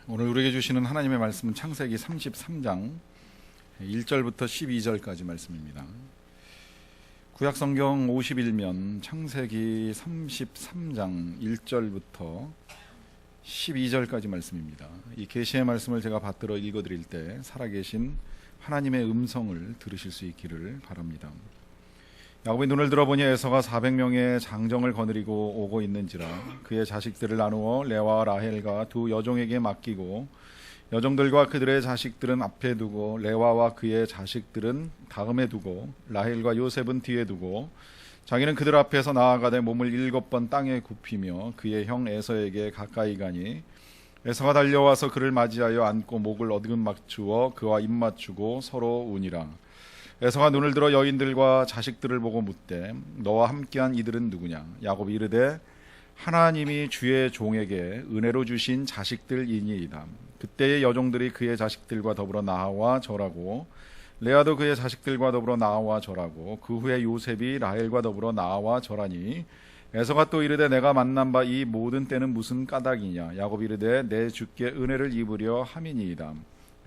오늘 우리에게 주시는 하나님의 말씀은 창세기 33장 1절부터 12절까지 말씀입니다. 구약성경 51면 창세기 33장 1절부터 12절까지 말씀입니다. 이 계시의 말씀을 제가 받들어 읽어드릴 때 살아계신 하나님의 음성을 들으실 수 있기를 바랍니다. 야곱이 눈을 들어보니 에서가 400명의 장정을 거느리고 오고 있는지라 그의 자식들을 나누어 레아와 라헬과 두 여종에게 맡기고 여종들과 그들의 자식들은 앞에 두고 레아와 그의 자식들은 다음에 두고 라헬과 요셉은 뒤에 두고 자기는 그들 앞에서 나아가되 몸을 7번 땅에 굽히며 그의 형 에서에게 가까이 가니 에서가 달려와서 그를 맞이하여 안고 목을 어금맞추어 그와 입맞추고 서로 우니라. 에서가 눈을 들어 여인들과 자식들을 보고 묻되 너와 함께한 이들은 누구냐? 야곱이 이르되 하나님이 주의 종에게 은혜로 주신 자식들이니이다. 그때의 여종들이 그의 자식들과 더불어 나와 절하고 레아도 그의 자식들과 더불어 나와 절하고 그 후에 요셉이 라헬과 더불어 나와 절하니 에서가 또 이르되 내가 만난 바 이 모든 때는 무슨 까닭이냐? 야곱이 이르되 내 주께 은혜를 입으려 함이니이다.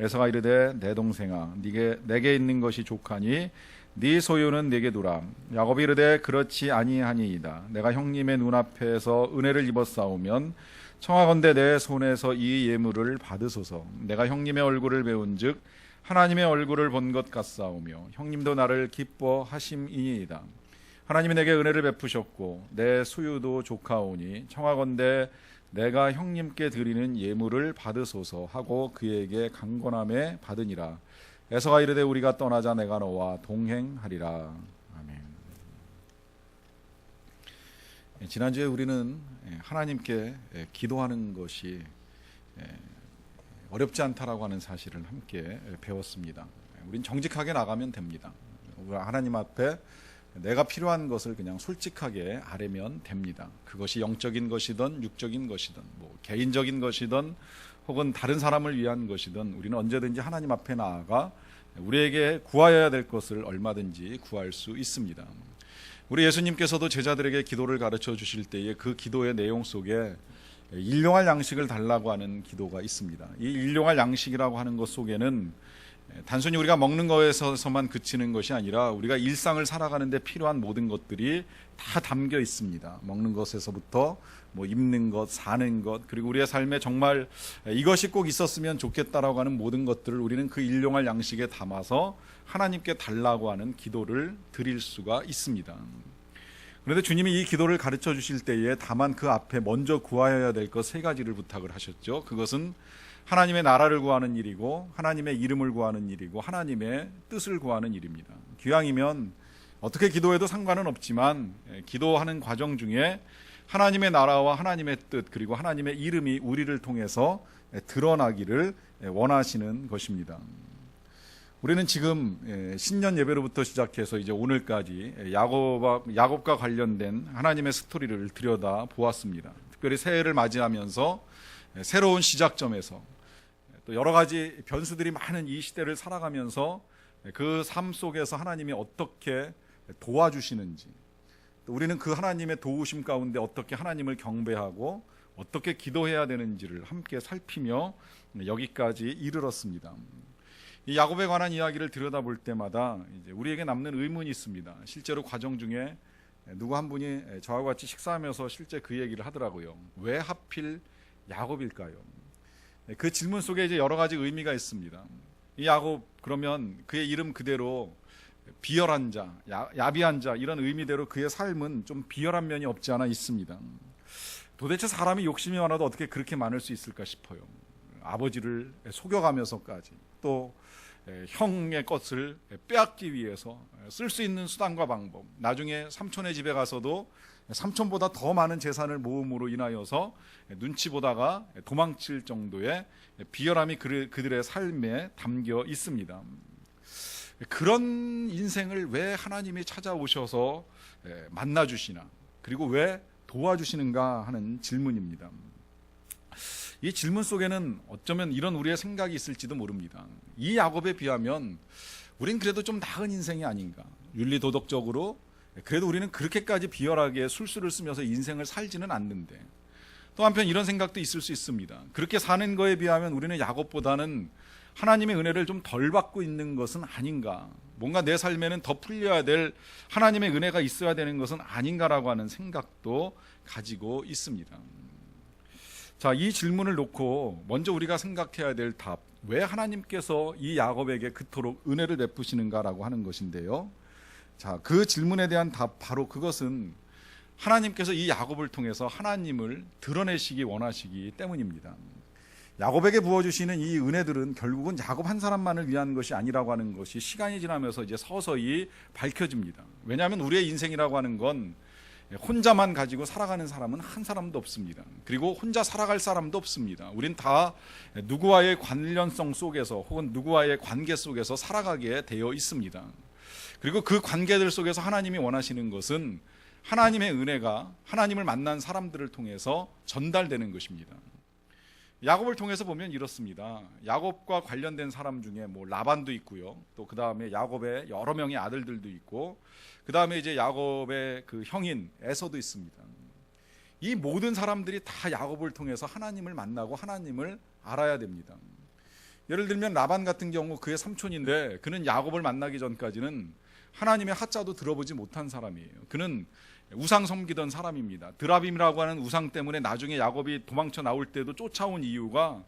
에서가 이르되 내 동생아 내게 있는 것이 족하니 네 소유는 내게 두라. 야곱이 이르되 그렇지 아니하니이다. 내가 형님의 눈앞에서 은혜를 입었사오면 청하건대 내 손에서 이 예물을 받으소서. 내가 형님의 얼굴을 배운즉 하나님의 얼굴을 본 것 같사오며 형님도 나를 기뻐하심이니이다. 하나님이 내게 은혜를 베푸셨고 내 소유도 족하오니 청하건대 내가 형님께 드리는 예물을 받으소서 하고 그에게 강권함에 받으니라. 에서가 이르되 우리가 떠나자 내가 너와 동행하리라. 아멘. 지난주에 우리는 하나님께 기도하는 것이 어렵지 않다라고 하는 사실을 함께 배웠습니다. 우린 정직하게 나가면 됩니다. 하나님 앞에 내가 필요한 것을 그냥 솔직하게 아뢰면 됩니다. 그것이 영적인 것이든 육적인 것이든 개인적인 것이든 혹은 다른 사람을 위한 것이든 우리는 언제든지 하나님 앞에 나아가 우리에게 구하여야 될 것을 얼마든지 구할 수 있습니다. 우리 예수님께서도 제자들에게 기도를 가르쳐 주실 때에 그 기도의 내용 속에 일용할 양식을 달라고 하는 기도가 있습니다. 이 일용할 양식이라고 하는 것 속에는 단순히 우리가 먹는 거에서만 그치는 것이 아니라 우리가 일상을 살아가는 데 필요한 모든 것들이 다 담겨 있습니다. 먹는 것에서부터 입는 것, 사는 것, 그리고 우리의 삶에 정말 이것이 꼭 있었으면 좋겠다라고 하는 모든 것들을 우리는 그 일용할 양식에 담아서 하나님께 달라고 하는 기도를 드릴 수가 있습니다. 그런데 주님이 이 기도를 가르쳐 주실 때에 다만 그 앞에 먼저 구하여야 될 것 3가지를 부탁을 하셨죠. 그것은 하나님의 나라를 구하는 일이고 하나님의 이름을 구하는 일이고 하나님의 뜻을 구하는 일입니다. 기왕이면 어떻게 기도해도 상관은 없지만 기도하는 과정 중에 하나님의 나라와 하나님의 뜻 그리고 하나님의 이름이 우리를 통해서 드러나기를 원하시는 것입니다. 우리는 지금 신년 예배로부터 시작해서 이제 오늘까지 야곱과 관련된 하나님의 스토리를 들여다 보았습니다. 특별히 새해를 맞이하면서 새로운 시작점에서 또 여러 가지 변수들이 많은 이 시대를 살아가면서 그 삶 속에서 하나님이 어떻게 도와주시는지, 또 우리는 그 하나님의 도우심 가운데 어떻게 하나님을 경배하고 어떻게 기도해야 되는지를 함께 살피며 여기까지 이르렀습니다. 이 야곱에 관한 이야기를 들여다볼 때마다 이제 우리에게 남는 의문이 있습니다. 실제로 과정 중에 누구 한 분이 저하고 같이 식사하면서 실제 그 얘기를 하더라고요. 왜 하필 야곱일까요? 그 질문 속에 이제 여러 가지 의미가 있습니다. 이 야곱 그러면 그의 이름 그대로 비열한 자, 야비한 자 이런 의미대로 그의 삶은 좀 비열한 면이 없지 않아 있습니다. 도대체 사람이 욕심이 많아도 어떻게 그렇게 많을 수 있을까 싶어요. 아버지를 속여가면서까지 또 형의 것을 빼앗기 위해서 쓸 수 있는 수단과 방법, 나중에 삼촌의 집에 가서도 삼촌보다 더 많은 재산을 모음으로 인하여서 눈치 보다가 도망칠 정도의 비열함이 그들의 삶에 담겨 있습니다. 그런 인생을 왜 하나님이 찾아오셔서 만나주시나, 그리고 왜 도와주시는가 하는 질문입니다. 이 질문 속에는 어쩌면 이런 우리의 생각이 있을지도 모릅니다. 이 야곱에 비하면 우린 그래도 좀 나은 인생이 아닌가. 윤리도덕적으로 그래도 우리는 그렇게까지 비열하게 술수를 쓰면서 인생을 살지는 않는데 또 한편 이런 생각도 있을 수 있습니다. 그렇게 사는 거에 비하면 우리는 야곱보다는 하나님의 은혜를 좀 덜 받고 있는 것은 아닌가, 뭔가 내 삶에는 더 풀려야 될 하나님의 은혜가 있어야 되는 것은 아닌가라고 하는 생각도 가지고 있습니다. 자, 이 질문을 놓고 먼저 우리가 생각해야 될 답, 왜 하나님께서 이 야곱에게 그토록 은혜를 베푸시는가라고 하는 것인데요. 자, 그 질문에 대한 답, 바로 그것은 하나님께서 이 야곱을 통해서 하나님을 드러내시기 원하시기 때문입니다. 야곱에게 부어주시는 이 은혜들은 결국은 야곱 한 사람만을 위한 것이 아니라고 하는 것이 시간이 지나면서 이제 서서히 밝혀집니다. 왜냐하면 우리의 인생이라고 하는 건 혼자만 가지고 살아가는 사람은 한 사람도 없습니다. 그리고 혼자 살아갈 사람도 없습니다. 우린 다 누구와의 관련성 속에서 혹은 누구와의 관계 속에서 살아가게 되어 있습니다. 그리고 그 관계들 속에서 하나님이 원하시는 것은 하나님의 은혜가 하나님을 만난 사람들을 통해서 전달되는 것입니다. 야곱을 통해서 보면 이렇습니다. 야곱과 관련된 사람 중에 라반도 있고요. 또 그 다음에 야곱의 여러 명의 아들들도 있고, 그 다음에 이제 야곱의 그 형인 에서도 있습니다. 이 모든 사람들이 다 야곱을 통해서 하나님을 만나고 하나님을 알아야 됩니다. 예를 들면 라반 같은 경우 그의 삼촌인데, 그는 야곱을 만나기 전까지는 하나님의 하자도 들어보지 못한 사람이에요. 그는 우상 섬기던 사람입니다. 드라빔이라고 하는 우상 때문에 나중에 야곱이 도망쳐 나올 때도 쫓아온 이유가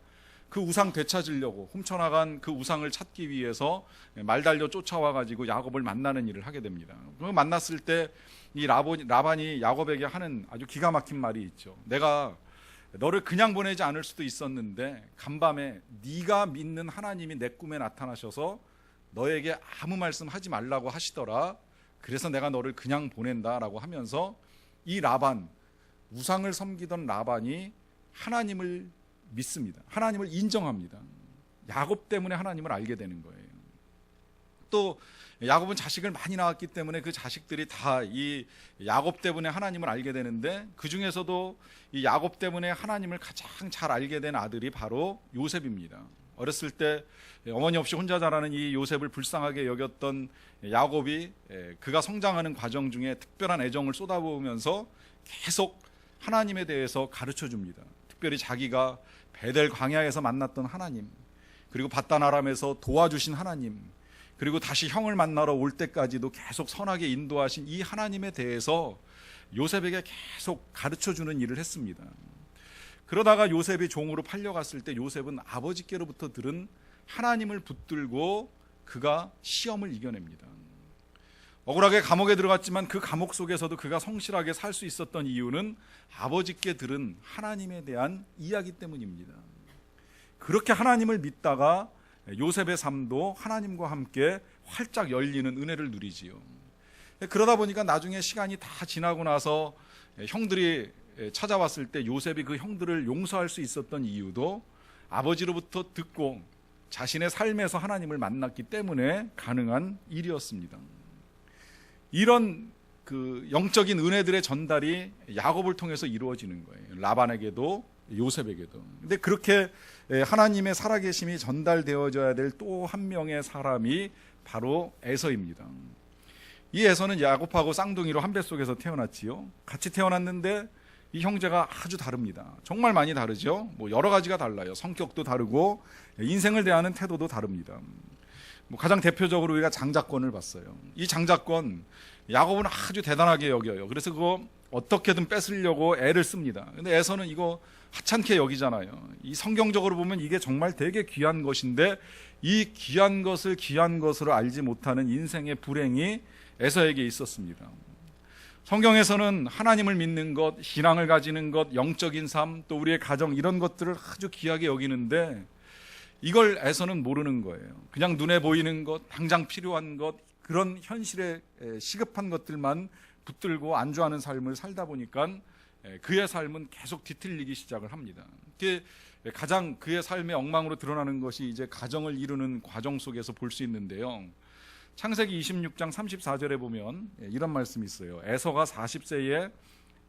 그 우상 되찾으려고 훔쳐나간 그 우상을 찾기 위해서 말 달려 쫓아와 가지고 야곱을 만나는 일을 하게 됩니다. 만났을 때 이 라반이 야곱에게 하는 아주 기가 막힌 말이 있죠. 내가 너를 그냥 보내지 않을 수도 있었는데 간밤에 네가 믿는 하나님이 내 꿈에 나타나셔서 너에게 아무 말씀하지 말라고 하시더라. 그래서 내가 너를 그냥 보낸다라고 하면서 이 라반, 우상을 섬기던 라반이 하나님을 믿습니다. 하나님을 인정합니다. 야곱 때문에 하나님을 알게 되는 거예요. 또 야곱은 자식을 많이 낳았기 때문에 그 자식들이 다 이 야곱 때문에 하나님을 알게 되는데, 그 중에서도 이 야곱 때문에 하나님을 가장 잘 알게 된 아들이 바로 요셉입니다. 어렸을 때 어머니 없이 혼자 자라는 이 요셉을 불쌍하게 여겼던 야곱이 그가 성장하는 과정 중에 특별한 애정을 쏟아부으면서 계속 하나님에 대해서 가르쳐 줍니다. 특별히 자기가 베델 광야에서 만났던 하나님, 그리고 밧단 아람에서 도와주신 하나님, 그리고 다시 형을 만나러 올 때까지도 계속 선하게 인도하신 이 하나님에 대해서 요셉에게 계속 가르쳐 주는 일을 했습니다. 그러다가 요셉이 종으로 팔려갔을 때 요셉은 아버지께로부터 들은 하나님을 붙들고 그가 시험을 이겨냅니다. 억울하게 감옥에 들어갔지만 그 감옥 속에서도 그가 성실하게 살 수 있었던 이유는 아버지께 들은 하나님에 대한 이야기 때문입니다. 그렇게 하나님을 믿다가 요셉의 삶도 하나님과 함께 활짝 열리는 은혜를 누리지요. 그러다 보니까 나중에 시간이 다 지나고 나서 형들이 찾아왔을 때 요셉이 그 형들을 용서할 수 있었던 이유도 아버지로부터 듣고 자신의 삶에서 하나님을 만났기 때문에 가능한 일이었습니다. 이런 그 영적인 은혜들의 전달이 야곱을 통해서 이루어지는 거예요. 라반에게도 요셉에게도. 근데 그렇게 하나님의 살아계심이 전달되어져야 될 또 한 명의 사람이 바로 에서입니다. 이 에서는 야곱하고 쌍둥이로 한 뱃속에서 태어났지요. 같이 태어났는데 이 형제가 아주 다릅니다. 정말 많이 다르죠. 여러 가지가 달라요. 성격도 다르고 인생을 대하는 태도도 다릅니다. 가장 대표적으로 우리가 장자권을 봤어요. 이 장자권, 야곱은 아주 대단하게 여겨요. 그래서 그거 어떻게든 뺏으려고 애를 씁니다. 근데 에서는 이거 하찮게 여기잖아요. 이 성경적으로 보면 이게 정말 되게 귀한 것인데, 이 귀한 것을 귀한 것으로 알지 못하는 인생의 불행이 에서에게 있었습니다. 성경에서는 하나님을 믿는 것, 신앙을 가지는 것, 영적인 삶, 또 우리의 가정, 이런 것들을 아주 귀하게 여기는데 이걸 에서는 모르는 거예요. 그냥 눈에 보이는 것, 당장 필요한 것, 그런 현실에 시급한 것들만 붙들고 안주하는 삶을 살다 보니까 그의 삶은 계속 뒤틀리기 시작을 합니다. 가장 그의 삶의 엉망으로 드러나는 것이 이제 가정을 이루는 과정 속에서 볼 수 있는데요. 창세기 26장 34절에 보면 이런 말씀이 있어요. 에서가 40세에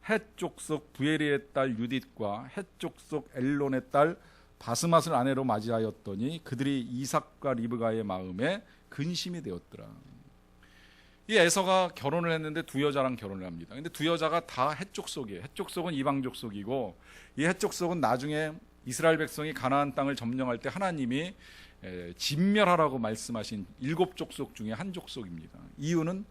헷 족속 부에리의 딸 유딧과 헷 족속 엘론의 딸 바스맛을 아내로 맞이하였더니 그들이 이삭과 리브가의 마음에 근심이 되었더라. 이 에서가 결혼을 했는데 두 여자랑 결혼을 합니다. 근데 두 여자가 다 헷족 속이에요. 헷족 속은 이방족 속이고, 이 헷족 속은 나중에 이스라엘 백성이 가나안 땅을 점령할 때 하나님이 진멸하라고 말씀하신 7족속 중에 한 족속입니다. 이유는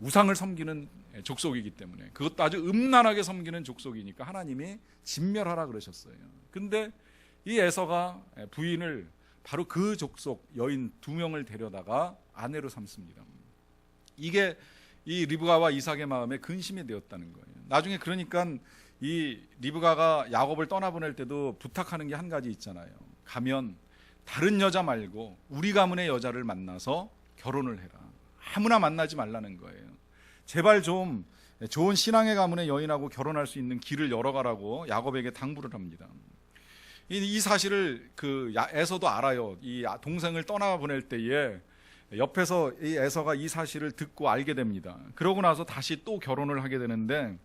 우상을 섬기는 족속이기 때문에, 그것도 아주 음란하게 섬기는 족속이니까 하나님이 진멸하라 그러셨어요. 근데 이 에서가 부인을 바로 그 족속 여인 2명을 데려다가 아내로 삼습니다. 이게 이 리브가와 이삭의 마음에 근심이 되었다는 거예요. 나중에 그러니까 이 리브가가 야곱을 떠나보낼 때도 부탁하는 게 한 가지 있잖아요. 가면 다른 여자 말고 우리 가문의 여자를 만나서 결혼을 해라. 아무나 만나지 말라는 거예요. 제발 좀 좋은 신앙의 가문의 여인하고 결혼할 수 있는 길을 열어가라고 야곱에게 당부를 합니다. 이 사실을 에서도 알아요. 이 동생을 떠나보낼 때에 옆에서 이 에서가 이 사실을 듣고 알게 됩니다. 그러고 나서 다시 또 결혼을 하게 되는데,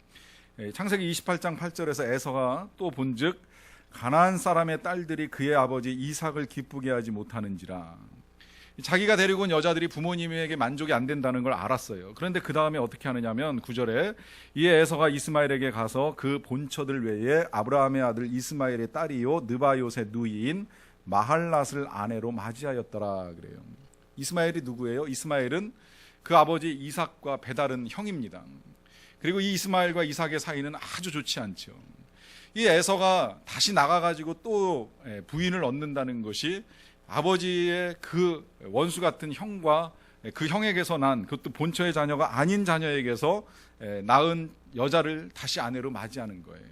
창세기 28장 8절에서 에서가 또 본즉 가나안 사람의 딸들이 그의 아버지 이삭을 기쁘게 하지 못하는지라. 자기가 데리고 온 여자들이 부모님에게 만족이 안 된다는 걸 알았어요. 그런데 그 다음에 어떻게 하느냐면 9절에 이에 에서가 이스마엘에게 가서 그 본처들 외에 아브라함의 아들 이스마엘의 딸이요 느바요의 누이인 마할랏을 아내로 맞이하였더라 그래요. 이스마엘이 누구예요? 이스마엘은 그 아버지 이삭과 배다른 형입니다. 그리고 이 이스마엘과 이삭의 사이는 아주 좋지 않죠. 이 에서가 다시 나가가지고 또 부인을 얻는다는 것이 아버지의 그 원수 같은 형과 그 형에게서 난, 그것도 본처의 자녀가 아닌 자녀에게서 낳은 여자를 다시 아내로 맞이하는 거예요.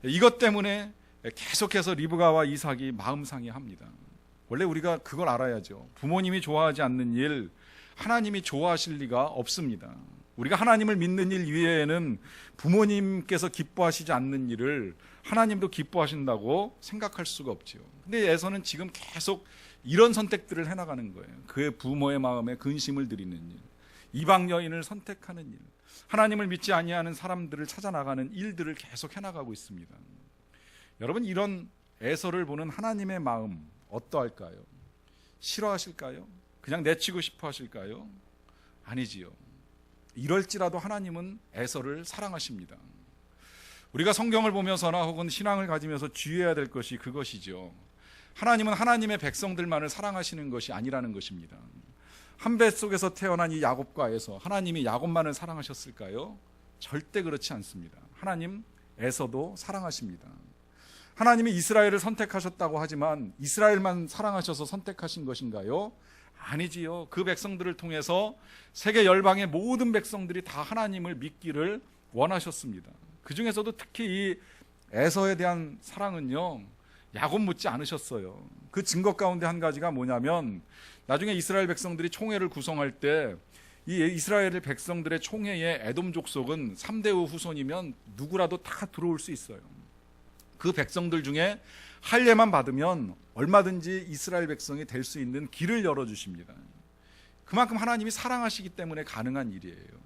이것 때문에 계속해서 리브가와 이삭이 마음 상해합니다. 원래 우리가 그걸 알아야죠. 부모님이 좋아하지 않는 일, 하나님이 좋아하실 리가 없습니다. 우리가 하나님을 믿는 일 이외에는 부모님께서 기뻐하시지 않는 일을 하나님도 기뻐하신다고 생각할 수가 없죠. 근데 에서는 지금 계속 이런 선택들을 해나가는 거예요. 그의 부모의 마음에 근심을 드리는 일, 이방 여인을 선택하는 일, 하나님을 믿지 아니하는 사람들을 찾아나가는 일들을 계속 해나가고 있습니다. 여러분, 이런 에서를 보는 하나님의 마음 어떠할까요? 싫어하실까요? 그냥 내치고 싶어 하실까요? 아니지요. 이럴지라도 하나님은 에서를 사랑하십니다. 우리가 성경을 보면서나 혹은 신앙을 가지면서 주의해야 될 것이 그것이죠. 하나님은 하나님의 백성들만을 사랑하시는 것이 아니라는 것입니다. 한 뱃속에서 태어난 이 야곱과 에서, 하나님이 야곱만을 사랑하셨을까요? 절대 그렇지 않습니다. 하나님 에서도 사랑하십니다. 하나님이 이스라엘을 선택하셨다고 하지만 이스라엘만 사랑하셔서 선택하신 것인가요? 아니지요. 그 백성들을 통해서 세계 열방의 모든 백성들이 다 하나님을 믿기를 원하셨습니다. 그 중에서도 특히 이 에서에 대한 사랑은요, 야곱 묻지 않으셨어요. 그 증거 가운데 한 가지가 뭐냐면, 나중에 이스라엘 백성들이 총회를 구성할 때 이 이스라엘 백성들의 총회에 에돔 족속은 3대 후손이면 누구라도 다 들어올 수 있어요. 그 백성들 중에 할례만 받으면 얼마든지 이스라엘 백성이 될 수 있는 길을 열어주십니다. 그만큼 하나님이 사랑하시기 때문에 가능한 일이에요.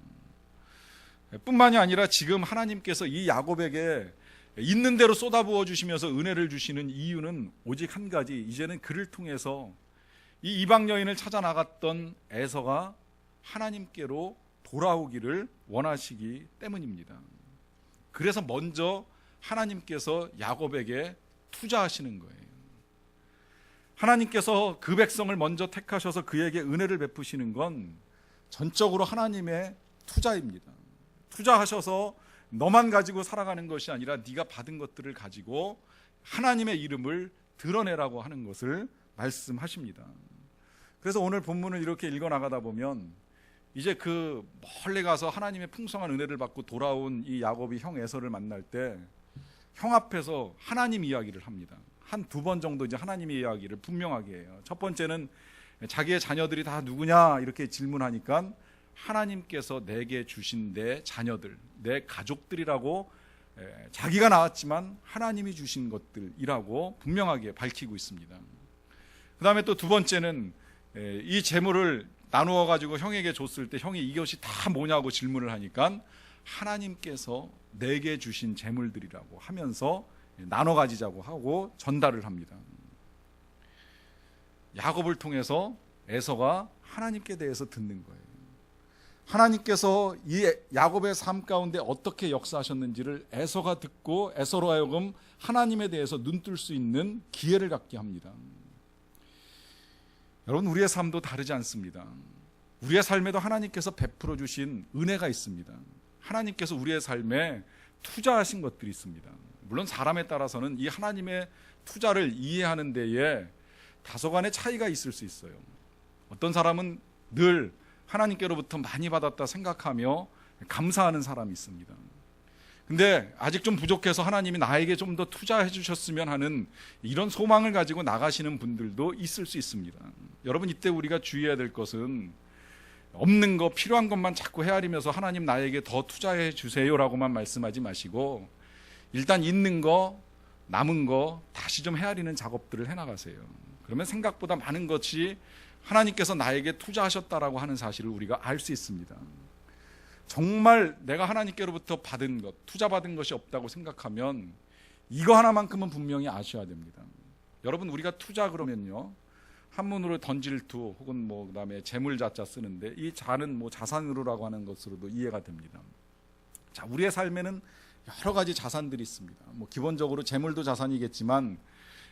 뿐만이 아니라 지금 하나님께서 이 야곱에게 있는 대로 쏟아부어 주시면서 은혜를 주시는 이유는 오직 한 가지, 이제는 그를 통해서 이 이방 여인을 찾아 나갔던 에서가 하나님께로 돌아오기를 원하시기 때문입니다. 그래서 먼저 하나님께서 야곱에게 투자하시는 거예요. 하나님께서 그 백성을 먼저 택하셔서 그에게 은혜를 베푸시는 건 전적으로 하나님의 투자입니다. 투자하셔서 너만 가지고 살아가는 것이 아니라 네가 받은 것들을 가지고 하나님의 이름을 드러내라고 하는 것을 말씀하십니다. 그래서 오늘 본문을 이렇게 읽어나가다 보면 이제 그 멀리 가서 하나님의 풍성한 은혜를 받고 돌아온 이 야곱이 형 에서를 만날 때 형 앞에서 하나님 이야기를 합니다. 한 2번 정도 이제 하나님의 이야기를 분명하게 해요. 첫 번째는 자기의 자녀들이 다 누구냐 이렇게 질문하니까 하나님께서 내게 주신 내 자녀들, 내 가족들이라고, 자기가 낳았지만 하나님이 주신 것들이라고 분명하게 밝히고 있습니다. 그 다음에 또 2번째는 이 재물을 나누어 가지고 형에게 줬을 때 형이 이것이 다 뭐냐고 질문을 하니까 하나님께서 내게 주신 재물들이라고 하면서 나눠 가지자고 하고 전달을 합니다. 야곱을 통해서 에서가 하나님께 대해서 듣는 거예요. 하나님께서 이 야곱의 삶 가운데 어떻게 역사하셨는지를 에서가 듣고 에서로 하여금 하나님에 대해서 눈뜰 수 있는 기회를 갖게 합니다. 여러분, 우리의 삶도 다르지 않습니다. 우리의 삶에도 하나님께서 베풀어 주신 은혜가 있습니다. 하나님께서 우리의 삶에 투자하신 것들이 있습니다. 물론 사람에 따라서는 이 하나님의 투자를 이해하는 데에 다소간의 차이가 있을 수 있어요. 어떤 사람은 늘 하나님께로부터 많이 받았다 생각하며 감사하는 사람이 있습니다. 근데 아직 좀 부족해서 하나님이 나에게 좀 더 투자해 주셨으면 하는 이런 소망을 가지고 나가시는 분들도 있을 수 있습니다. 여러분, 이때 우리가 주의해야 될 것은 없는 거, 필요한 것만 자꾸 헤아리면서 하나님 나에게 더 투자해 주세요라고만 말씀하지 마시고 일단 있는 거, 남은 거 다시 좀 헤아리는 작업들을 해나가세요. 그러면 생각보다 많은 것이 하나님께서 나에게 투자하셨다라고 하는 사실을 우리가 알 수 있습니다. 정말 내가 하나님께로부터 받은 것, 투자받은 것이 없다고 생각하면 이거 하나만큼은 분명히 아셔야 됩니다. 여러분, 우리가 투자 그러면요, 한문으로 던질투 혹은 그다음에 재물자자 쓰는데 이 자는 자산으로라고 하는 것으로도 이해가 됩니다. 자, 우리의 삶에는 여러 가지 자산들이 있습니다. 기본적으로 재물도 자산이겠지만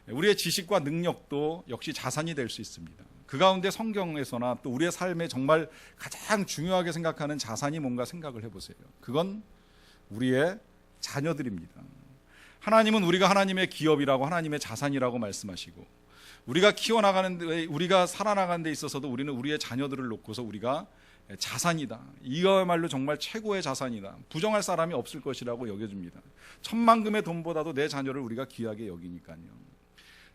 우리의 지식과 능력도 역시 자산이 될 수 있습니다. 그 가운데 성경에서나 또 우리의 삶에 정말 가장 중요하게 생각하는 자산이 뭔가 생각을 해보세요. 그건 우리의 자녀들입니다. 하나님은 우리가 하나님의 기업이라고, 하나님의 자산이라고 말씀하시고, 우리가 키워나가는, 우리가 살아나가는 데 있어서도 우리는 우리의 자녀들을 놓고서 우리가 자산이다, 이거야말로 정말 최고의 자산이다, 부정할 사람이 없을 것이라고 여겨줍니다. 천만금의 돈보다도 내 자녀를 우리가 귀하게 여기니까요.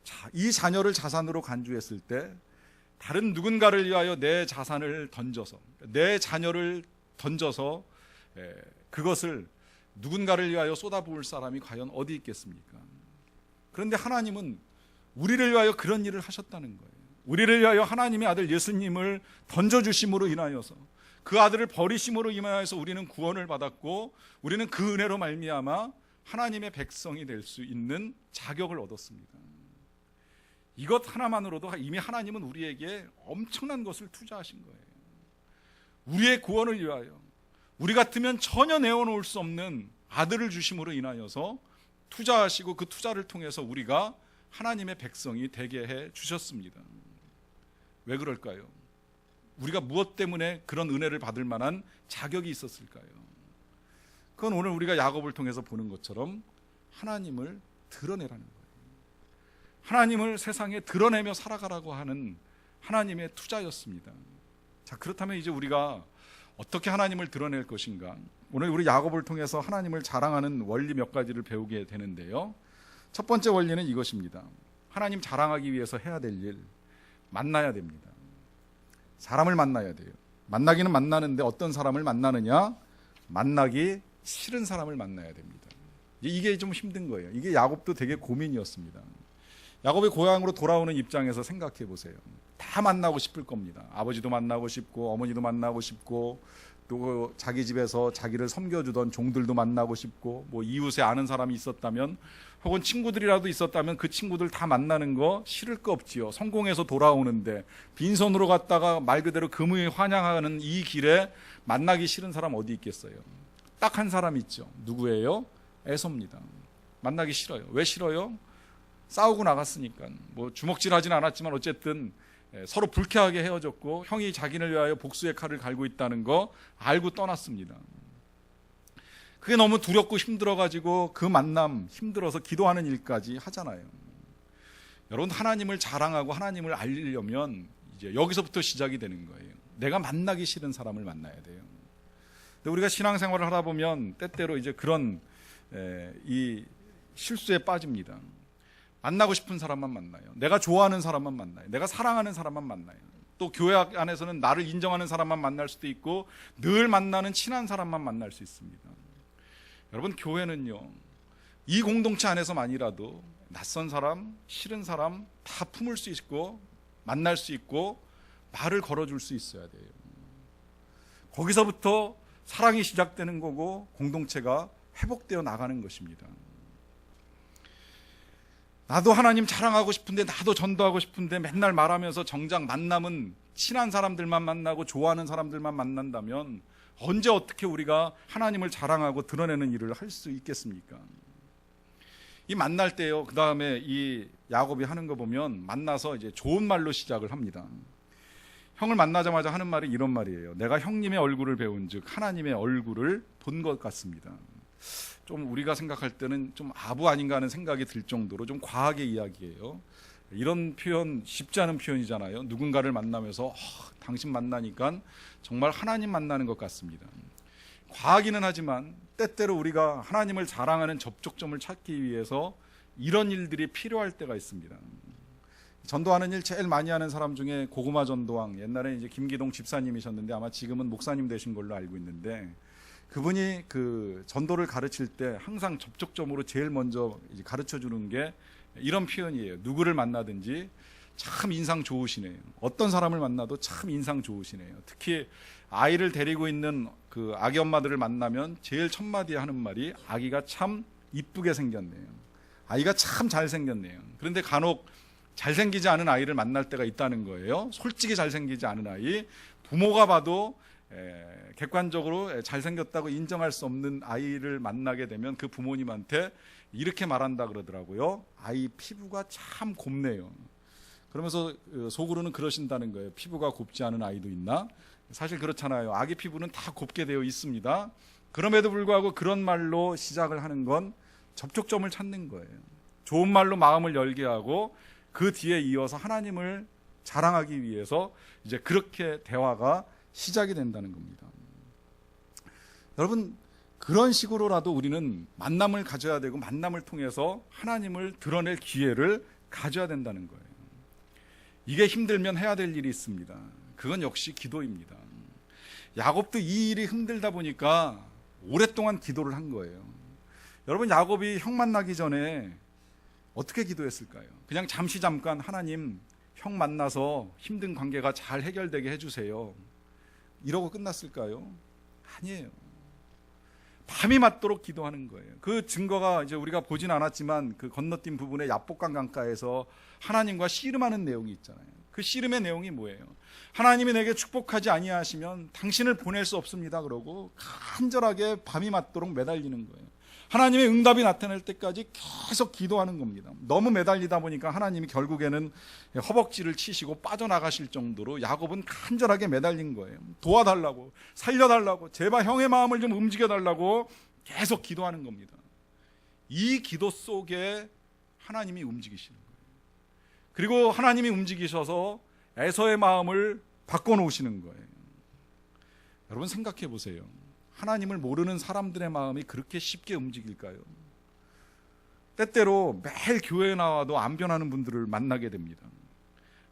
자, 이 자녀를 자산으로 간주했을 때 다른 누군가를 위하여 내 자산을 던져서, 내 자녀를 던져서 그것을 누군가를 위하여 쏟아부을 사람이 과연 어디 있겠습니까? 그런데 하나님은 우리를 위하여 그런 일을 하셨다는 거예요. 우리를 위하여 하나님의 아들 예수님을 던져주심으로 인하여서, 그 아들을 버리심으로 인하여서 우리는 구원을 받았고, 우리는 그 은혜로 말미암아 하나님의 백성이 될 수 있는 자격을 얻었습니다. 이것 하나만으로도 이미 하나님은 우리에게 엄청난 것을 투자하신 거예요. 우리의 구원을 위하여 우리 같으면 전혀 내어놓을 수 없는 아들을 주심으로 인하여서 투자하시고, 그 투자를 통해서 우리가 하나님의 백성이 되게 해 주셨습니다. 왜 그럴까요? 우리가 무엇 때문에 그런 은혜를 받을 만한 자격이 있었을까요? 그건 오늘 우리가 야곱을 통해서 보는 것처럼 하나님을 드러내라는 거예요. 하나님을 세상에 드러내며 살아가라고 하는 하나님의 투자였습니다. 자, 그렇다면 이제 우리가 어떻게 하나님을 드러낼 것인가? 오늘 우리 야곱을 통해서 하나님을 자랑하는 원리 몇 가지를 배우게 되는데요. 첫 번째 원리는 이것입니다. 하나님 자랑하기 위해서 해야 될 일, 만나야 됩니다. 사람을 만나야 돼요. 만나기는 만나는데 어떤 사람을 만나느냐? 만나기 싫은 사람을 만나야 됩니다. 이게 좀 힘든 거예요. 이게 야곱도 되게 고민이었습니다. 야곱의 고향으로 돌아오는 입장에서 생각해 보세요. 다 만나고 싶을 겁니다. 아버지도 만나고 싶고, 어머니도 만나고 싶고, 또 자기 집에서 자기를 섬겨주던 종들도 만나고 싶고, 이웃에 아는 사람이 있었다면 혹은 친구들이라도 있었다면 그 친구들 다 만나는 거 싫을 거 없지요. 성공해서 돌아오는데 빈손으로 갔다가 말 그대로 금이 환영하는 이 길에 만나기 싫은 사람 어디 있겠어요? 딱 한 사람 있죠. 누구예요? 에서입니다. 만나기 싫어요. 왜 싫어요? 싸우고 나갔으니까. 주먹질하진 않았지만 어쨌든 서로 불쾌하게 헤어졌고, 형이 자기를 위하여 복수의 칼을 갈고 있다는 거 알고 떠났습니다. 그게 너무 두렵고 힘들어가지고 그 만남, 힘들어서 기도하는 일까지 하잖아요. 여러분, 하나님을 자랑하고 하나님을 알리려면 이제 여기서부터 시작이 되는 거예요. 내가 만나기 싫은 사람을 만나야 돼요. 근데 우리가 신앙생활을 하다 보면 때때로 이제 그런 이 실수에 빠집니다. 만나고 싶은 사람만 만나요. 내가 좋아하는 사람만 만나요. 내가 사랑하는 사람만 만나요. 또 교회 안에서는 나를 인정하는 사람만 만날 수도 있고, 늘 만나는 친한 사람만 만날 수 있습니다. 여러분, 교회는요, 이 공동체 안에서만이라도 낯선 사람, 싫은 사람 다 품을 수 있고, 만날 수 있고, 말을 걸어줄 수 있어야 돼요. 거기서부터 사랑이 시작되는 거고 공동체가 회복되어 나가는 것입니다. 나도 하나님 자랑하고 싶은데, 나도 전도하고 싶은데 맨날 말하면서 정작 만남은 친한 사람들만 만나고 좋아하는 사람들만 만난다면 언제 어떻게 우리가 하나님을 자랑하고 드러내는 일을 할 수 있겠습니까? 이 만날 때요, 그 다음에 이 야곱이 하는 거 보면 만나서 이제 좋은 말로 시작을 합니다. 형을 만나자마자 하는 말이 이런 말이에요. 내가 형님의 얼굴을 배운 즉 하나님의 얼굴을 본 것 같습니다. 좀 우리가 생각할 때는 좀 아부 아닌가 하는 생각이 들 정도로 좀 과하게 이야기해요. 이런 표현 쉽지 않은 표현이잖아요. 누군가를 만나면서 당신 만나니까 정말 하나님 만나는 것 같습니다. 과하기는 하지만 때때로 우리가 하나님을 자랑하는 접촉점을 찾기 위해서 이런 일들이 필요할 때가 있습니다. 전도하는 일 제일 많이 하는 사람 중에 고구마 전도왕, 옛날에 이제 김기동 집사님이셨는데 아마 지금은 목사님 되신 걸로 알고 있는데, 그분이 그 전도를 가르칠 때 항상 접촉점으로 제일 먼저 이제 가르쳐 주는 게 이런 표현이에요. 누구를 만나든지 참 인상 좋으시네요. 어떤 사람을 만나도 참 인상 좋으시네요. 특히 아이를 데리고 있는 그 아기 엄마들을 만나면 제일 첫 마디에 하는 말이 아기가 참 이쁘게 생겼네요. 아이가 참 잘생겼네요. 그런데 간혹 잘생기지 않은 아이를 만날 때가 있다는 거예요. 솔직히 잘생기지 않은 아이, 부모가 봐도 객관적으로 잘생겼다고 인정할 수 없는 아이를 만나게 되면 그 부모님한테 이렇게 말한다 그러더라고요. 아이 피부가 참 곱네요. 그러면서 속으로는 그러신다는 거예요. 피부가 곱지 않은 아이도 있나? 사실 그렇잖아요. 아기 피부는 다 곱게 되어 있습니다. 그럼에도 불구하고 그런 말로 시작을 하는 건 접촉점을 찾는 거예요. 좋은 말로 마음을 열게 하고 그 뒤에 이어서 하나님을 자랑하기 위해서 이제 그렇게 대화가 시작이 된다는 겁니다. 여러분, 그런 식으로라도 우리는 만남을 가져야 되고 만남을 통해서 하나님을 드러낼 기회를 가져야 된다는 거예요. 이게 힘들면 해야 될 일이 있습니다. 그건 역시 기도입니다. 야곱도 이 일이 힘들다 보니까 오랫동안 기도를 한 거예요. 여러분, 야곱이 형 만나기 전에 어떻게 기도했을까요? 그냥 잠깐 하나님, 형 만나서 힘든 관계가 잘 해결되게 해주세요, 이러고 끝났을까요? 아니에요. 밤이 맞도록 기도하는 거예요. 그 증거가 이제 우리가 보진 않았지만 그 건너뛴 부분의 야복강 강가에서 하나님과 씨름하는 내용이 있잖아요. 그 씨름의 내용이 뭐예요? 하나님이 내게 축복하지 아니하시면 당신을 보낼 수 없습니다, 그러고 간절하게 밤이 맞도록 매달리는 거예요. 하나님의 응답이 나타날 때까지 계속 기도하는 겁니다. 너무 매달리다 보니까 하나님이 결국에는 허벅지를 치시고 빠져나가실 정도로 야곱은 간절하게 매달린 거예요. 도와달라고, 살려달라고, 제발 형의 마음을 좀 움직여달라고 계속 기도하는 겁니다. 이 기도 속에 하나님이 움직이시는 거예요. 그리고 하나님이 움직이셔서 에서의 마음을 바꿔놓으시는 거예요. 여러분, 생각해 보세요. 하나님을 모르는 사람들의 마음이 그렇게 쉽게 움직일까요? 때때로 매일 교회에 나와도 안 변하는 분들을 만나게 됩니다.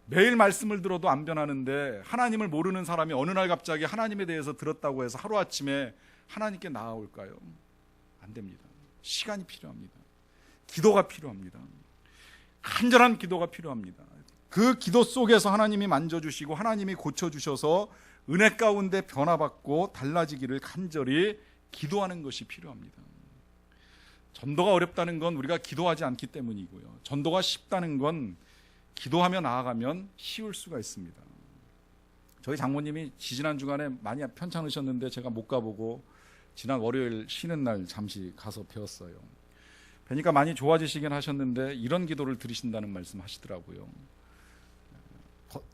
매일 말씀을 들어도 안 변하는데 하나님을 모르는 사람이 어느 날 갑자기 하나님에 대해서 들었다고 해서 하루아침에 하나님께 나아올까요? 안 됩니다. 시간이 필요합니다. 기도가 필요합니다. 간절한 기도가 필요합니다. 그 기도 속에서 하나님이 만져주시고 하나님이 고쳐주셔서 은혜 가운데 변화받고 달라지기를 간절히 기도하는 것이 필요합니다. 전도가 어렵다는 건 우리가 기도하지 않기 때문이고요. 전도가 쉽다는 건 기도하며 나아가면 쉬울 수가 있습니다. 저희 장모님이 지지난 주간에 많이 편찮으셨는데 제가 못 가보고 지난 월요일 쉬는 날 잠시 가서 배웠어요. 뵈니까 많이 좋아지시긴 하셨는데 이런 기도를 드리신다는 말씀 하시더라고요.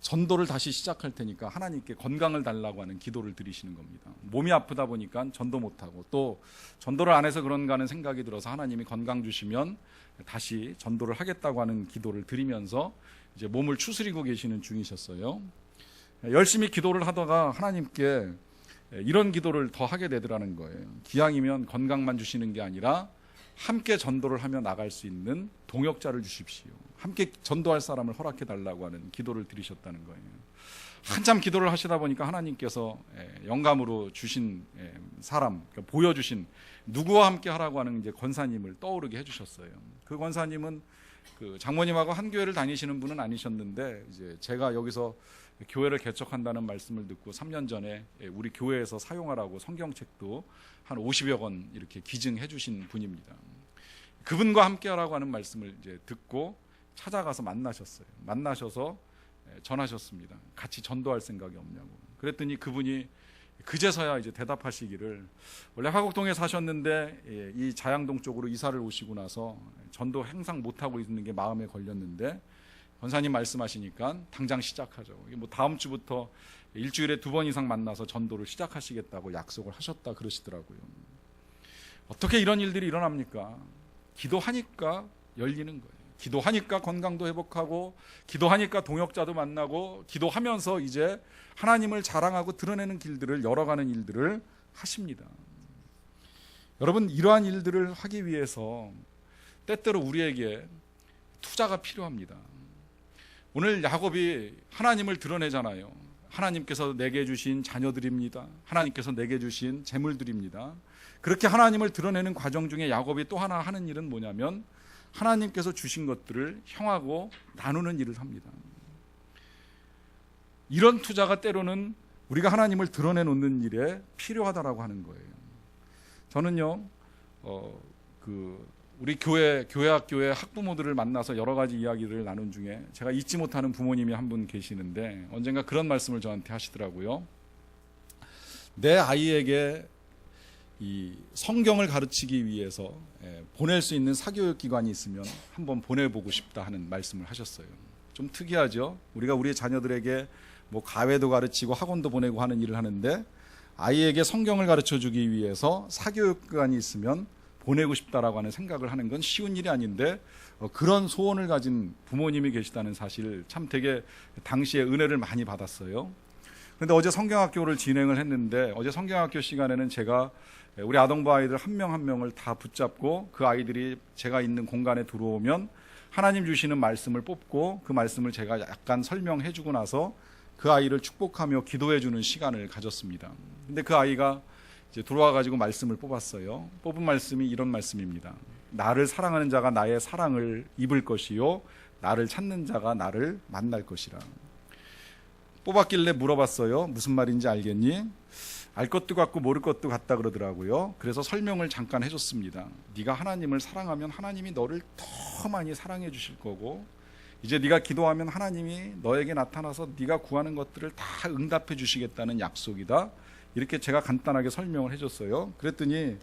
전도를 다시 시작할 테니까 하나님께 건강을 달라고 하는 기도를 드리시는 겁니다. 몸이 아프다 보니까 전도 못하고 또 전도를 안 해서 그런가 하는 생각이 들어서 하나님이 건강 주시면 다시 전도를 하겠다고 하는 기도를 드리면서 이제 몸을 추스리고 계시는 중이셨어요. 열심히 기도를 하다가 하나님께 이런 기도를 더 하게 되더라는 거예요. 기왕이면 건강만 주시는 게 아니라 함께 전도를 하며 나갈 수 있는 동역자를 주십시오. 함께 전도할 사람을 허락해 달라고 하는 기도를 드리셨다는 거예요. 한참 기도를 하시다 보니까 하나님께서 영감으로 주신 사람, 그러니까 보여주신 누구와 함께 하라고 하는 이제 권사님을 떠오르게 해주셨어요. 그 권사님은 그 장모님하고 한 교회를 다니시는 분은 아니셨는데 이제 제가 여기서 교회를 개척한다는 말씀을 듣고 3년 전에 우리 교회에서 사용하라고 성경책도 한 50여 권 이렇게 기증해 주신 분입니다. 그분과 함께하라고 하는 말씀을 이제 듣고 찾아가서 만나셨어요. 만나셔서 전하셨습니다. 같이 전도할 생각이 없냐고. 그랬더니 그분이 그제서야 이제 대답하시기를, 원래 화곡동에 사셨는데 이 자양동 쪽으로 이사를 오시고 나서 전도 행상 못하고 있는 게 마음에 걸렸는데 권사님 말씀하시니까 당장 시작하죠. 뭐 다음 주부터 일주일에 2번 이상 만나서 전도를 시작하시겠다고 약속을 하셨다 그러시더라고요. 어떻게 이런 일들이 일어납니까? 기도하니까 열리는 거예요. 기도하니까 건강도 회복하고, 기도하니까 동역자도 만나고, 기도하면서 이제 하나님을 자랑하고 드러내는 길들을 열어가는 일들을 하십니다. 여러분, 이러한 일들을 하기 위해서 때때로 우리에게 투자가 필요합니다. 오늘 야곱이 하나님을 드러내잖아요. 하나님께서 내게 주신 자녀들입니다. 하나님께서 내게 주신 재물들입니다. 그렇게 하나님을 드러내는 과정 중에 야곱이 또 하나 하는 일은 뭐냐면 하나님께서 주신 것들을 형하고 나누는 일을 합니다. 이런 투자가 때로는 우리가 하나님을 드러내놓는 일에 필요하다라고 하는 거예요. 저는요, 우리 교회학교의 학부모들을 만나서 여러 가지 이야기를 나눈 중에 제가 잊지 못하는 부모님이 한 분 계시는데 언젠가 그런 말씀을 저한테 하시더라고요. 내 아이에게 이 성경을 가르치기 위해서 보낼 수 있는 사교육 기관이 있으면 한번 보내보고 싶다 하는 말씀을 하셨어요. 좀 특이하죠? 우리가 우리 자녀들에게 뭐 가외도 가르치고 학원도 보내고 하는 일을 하는데 아이에게 성경을 가르쳐주기 위해서 사교육 기관이 있으면 보내고 싶다라고 하는 생각을 하는 건 쉬운 일이 아닌데 그런 소원을 가진 부모님이 계시다는 사실 참 되게 당시에 은혜를 많이 받았어요. 그런데 어제 성경학교를 진행을 했는데 어제 성경학교 시간에는 제가 우리 아동부 아이들 한 명 한 명을 다 붙잡고 그 아이들이 제가 있는 공간에 들어오면 하나님 주시는 말씀을 뽑고 그 말씀을 제가 약간 설명해 주고 나서 그 아이를 축복하며 기도해 주는 시간을 가졌습니다. 근데 그 아이가 이제 들어와 가지고 말씀을 뽑았어요. 뽑은 말씀이 이런 말씀입니다. 나를 사랑하는 자가 나의 사랑을 입을 것이요 나를 찾는 자가 나를 만날 것이라. 뽑았길래 물어봤어요. 무슨 말인지 알겠니? 알 것도 같고 모를 것도 같다 그러더라고요. 그래서 설명을 잠깐 해줬습니다. 네가 하나님을 사랑하면 하나님이 너를 더 많이 사랑해 주실 거고 이제 네가 기도하면 하나님이 너에게 나타나서 네가 구하는 것들을 다 응답해 주시겠다는 약속이다. 이렇게 제가 간단하게 설명을 해줬어요. 그랬더니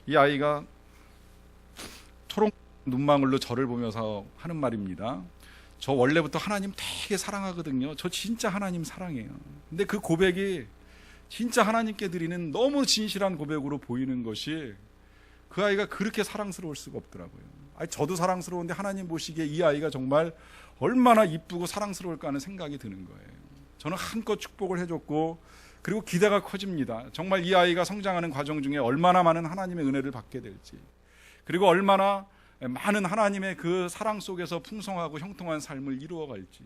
이 아이가 초록 눈망울로 저를 보면서 하는 말입니다. 저 원래부터 하나님 되게 사랑하거든요. 저 진짜 하나님 사랑해요. 근데 그 고백이 진짜 하나님께 드리는 너무 진실한 고백으로 보이는 것이 그 아이가 그렇게 사랑스러울 수가 없더라고요. 아니, 저도 사랑스러운데 하나님 보시기에 이 아이가 정말 얼마나 이쁘고 사랑스러울까 하는 생각이 드는 거예요. 저는 한껏 축복을 해줬고 그리고 기대가 커집니다. 정말 이 아이가 성장하는 과정 중에 얼마나 많은 하나님의 은혜를 받게 될지, 그리고 얼마나 많은 하나님의 그 사랑 속에서 풍성하고 형통한 삶을 이루어갈지.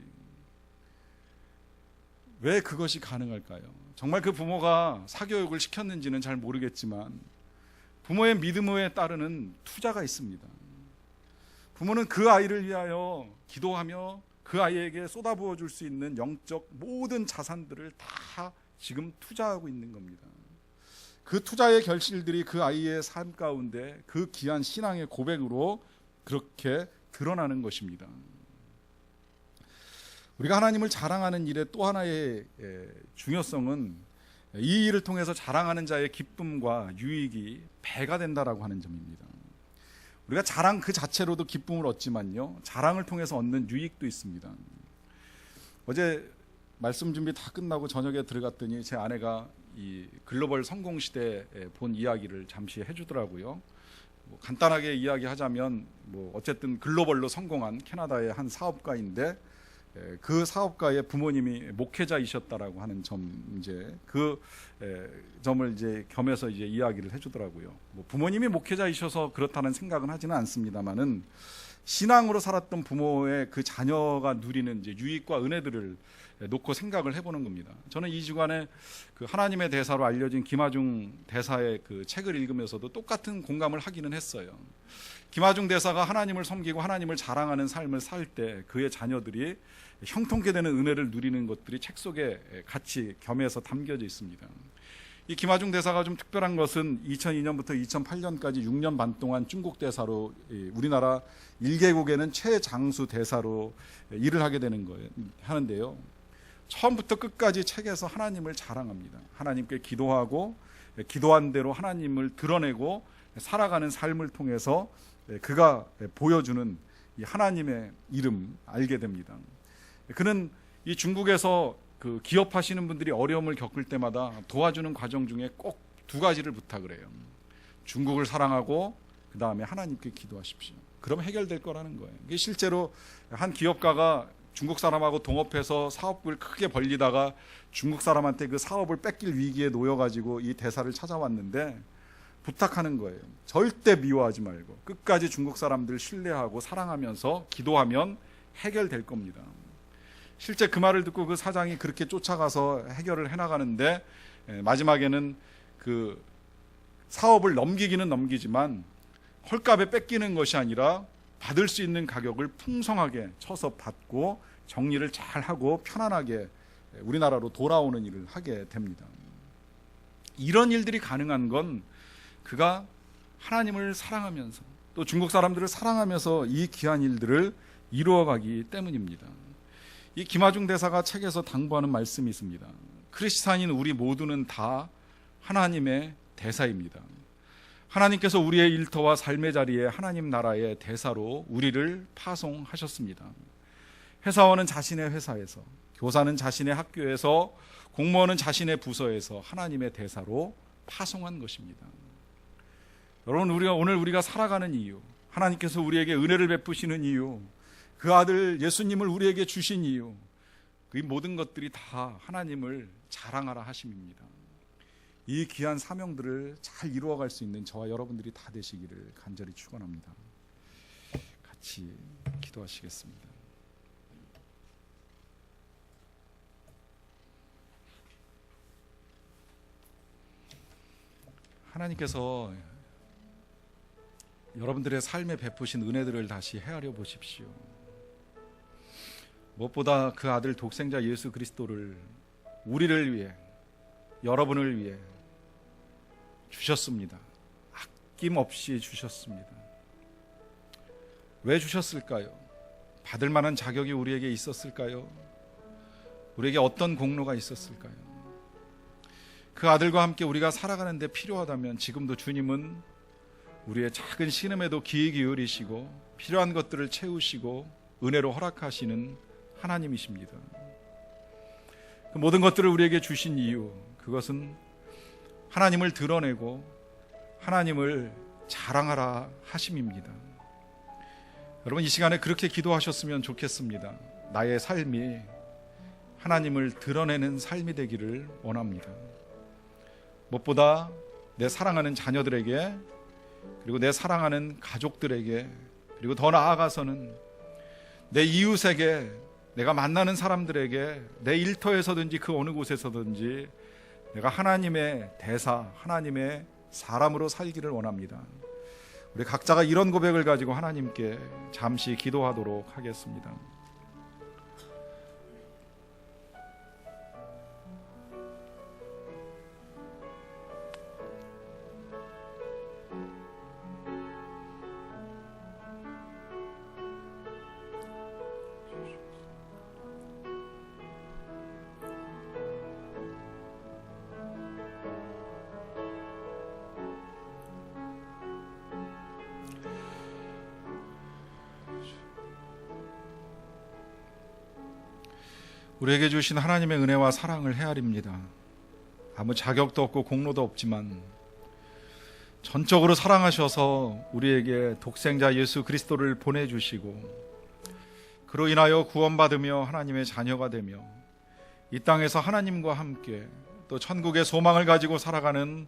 왜 그것이 가능할까요? 정말 그 부모가 사교육을 시켰는지는 잘 모르겠지만 부모의 믿음에 따르는 투자가 있습니다. 부모는 그 아이를 위하여 기도하며 그 아이에게 쏟아부어 줄 수 있는 영적 모든 자산들을 다 지금 투자하고 있는 겁니다. 그 투자의 결실들이 그 아이의 삶 가운데 그 귀한 신앙의 고백으로 그렇게 드러나는 것입니다. 우리가 하나님을 자랑하는 일의 또 하나의 중요성은 이 일을 통해서 자랑하는 자의 기쁨과 유익이 배가 된다라고 하는 점입니다. 우리가 자랑 그 자체로도 기쁨을 얻지만요, 자랑을 통해서 얻는 유익도 있습니다. 어제 말씀 준비 다 끝나고 저녁에 들어갔더니 제 아내가 이 글로벌 성공 시대에 본 이야기를 잠시 해주더라고요. 간단하게 이야기하자면 어쨌든 글로벌로 성공한 캐나다의 한 사업가인데 그 사업가의 부모님이 목회자이셨다라고 하는 점, 이제 그 점을 이제 겸해서 이제 이야기를 해주더라고요. 부모님이 목회자이셔서 그렇다는 생각은 하지는 않습니다만은 신앙으로 살았던 부모의 그 자녀가 누리는 이제 유익과 은혜들을 놓고 생각을 해보는 겁니다. 저는 이 주간에 그 하나님의 대사로 알려진 김하중 대사의 그 책을 읽으면서도 똑같은 공감을 하기는 했어요. 김하중 대사가 하나님을 섬기고 하나님을 자랑하는 삶을 살 때 그의 자녀들이 형통케 되는 은혜를 누리는 것들이 책 속에 같이 겸해서 담겨져 있습니다. 이 김하중 대사가 좀 특별한 것은 2002년부터 2008년까지 6년 반 동안 중국 대사로 우리나라 1개국에는 최장수 대사로 일을 하게 되는 거예요. 하는데요. 처음부터 끝까지 책에서 하나님을 자랑합니다. 하나님께 기도하고 기도한 대로 하나님을 드러내고 살아가는 삶을 통해서 그가 보여주는 이 하나님의 이름 알게 됩니다. 그는 이 중국에서 그 기업하시는 분들이 어려움을 겪을 때마다 도와주는 과정 중에 꼭 두 가지를 부탁을 해요. 중국을 사랑하고 그 다음에 하나님께 기도하십시오. 그럼 해결될 거라는 거예요. 이게 실제로 한 기업가가 중국 사람하고 동업해서 사업을 크게 벌리다가 중국 사람한테 그 사업을 뺏길 위기에 놓여가지고 이 대사를 찾아왔는데 부탁하는 거예요. 절대 미워하지 말고 끝까지 중국 사람들 신뢰하고 사랑하면서 기도하면 해결될 겁니다. 실제 그 말을 듣고 그 사장이 그렇게 쫓아가서 해결을 해나가는데 마지막에는 그 사업을 넘기기는 넘기지만 헐값에 뺏기는 것이 아니라 받을 수 있는 가격을 풍성하게 쳐서 받고 정리를 잘 하고 편안하게 우리나라로 돌아오는 일을 하게 됩니다. 이런 일들이 가능한 건 그가 하나님을 사랑하면서 또 중국 사람들을 사랑하면서 이 귀한 일들을 이루어가기 때문입니다. 이 김하중 대사가 책에서 당부하는 말씀이 있습니다. 크리스찬인 우리 모두는 다 하나님의 대사입니다. 하나님께서 우리의 일터와 삶의 자리에 하나님 나라의 대사로 우리를 파송하셨습니다. 회사원은 자신의 회사에서, 교사는 자신의 학교에서, 공무원은 자신의 부서에서 하나님의 대사로 파송한 것입니다. 여러분, 오늘 우리가 살아가는 이유, 하나님께서 우리에게 은혜를 베푸시는 이유, 그 아들 예수님을 우리에게 주신 이유, 그 모든 것들이 다 하나님을 자랑하라 하심입니다. 이 귀한 사명들을 잘 이루어갈 수 있는 저와 여러분들이 다 되시기를 간절히 축원합니다. 같이 기도하시겠습니다. 하나님께서 여러분들의 삶에 베푸신 은혜들을 다시 헤아려 보십시오. 무엇보다 그 아들 독생자 예수 그리스도를 우리를 위해, 여러분을 위해 주셨습니다. 아낌없이 주셨습니다. 왜 주셨을까요? 받을 만한 자격이 우리에게 있었을까요? 우리에게 어떤 공로가 있었을까요? 그 아들과 함께 우리가 살아가는 데 필요하다면 지금도 주님은 우리의 작은 신음에도 귀 기울이시고 필요한 것들을 채우시고 은혜로 허락하시는 하나님이십니다. 그 모든 것들을 우리에게 주신 이유, 그것은 하나님을 드러내고 하나님을 자랑하라 하심입니다. 여러분, 이 시간에 그렇게 기도하셨으면 좋겠습니다. 나의 삶이 하나님을 드러내는 삶이 되기를 원합니다. 무엇보다 내 사랑하는 자녀들에게, 그리고 내 사랑하는 가족들에게, 그리고 더 나아가서는 내 이웃에게, 내가 만나는 사람들에게, 내 일터에서든지 그 어느 곳에서든지 내가 하나님의 대사, 하나님의 사람으로 살기를 원합니다. 우리 각자가 이런 고백을 가지고 하나님께 잠시 기도하도록 하겠습니다. 우리에게 주신 하나님의 은혜와 사랑을 헤아립니다. 아무 자격도 없고 공로도 없지만 전적으로 사랑하셔서 우리에게 독생자 예수 그리스도를 보내주시고 그로 인하여 구원받으며 하나님의 자녀가 되며 이 땅에서 하나님과 함께 또 천국의 소망을 가지고 살아가는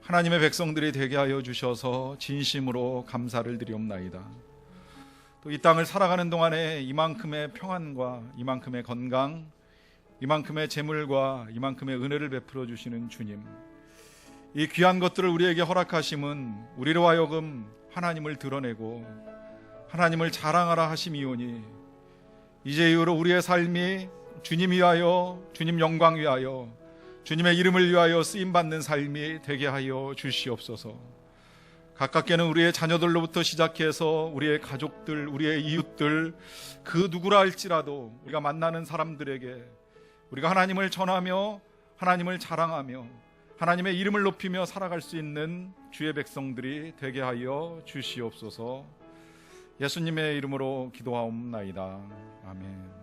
하나님의 백성들이 되게 하여 주셔서 진심으로 감사를 드리옵나이다. 또 이 땅을 살아가는 동안에 이만큼의 평안과 이만큼의 건강, 이만큼의 재물과 이만큼의 은혜를 베풀어 주시는 주님, 이 귀한 것들을 우리에게 허락하심은 우리로 하여금 하나님을 드러내고 하나님을 자랑하라 하심이오니 이제 이후로 우리의 삶이 주님 위하여, 주님 영광 위하여, 주님의 이름을 위하여 쓰임받는 삶이 되게 하여 주시옵소서. 가깝게는 우리의 자녀들로부터 시작해서 우리의 가족들, 우리의 이웃들, 그 누구라 할지라도 우리가 만나는 사람들에게 우리가 하나님을 전하며 하나님을 자랑하며 하나님의 이름을 높이며 살아갈 수 있는 주의 백성들이 되게 하여 주시옵소서. 예수님의 이름으로 기도하옵나이다. 아멘.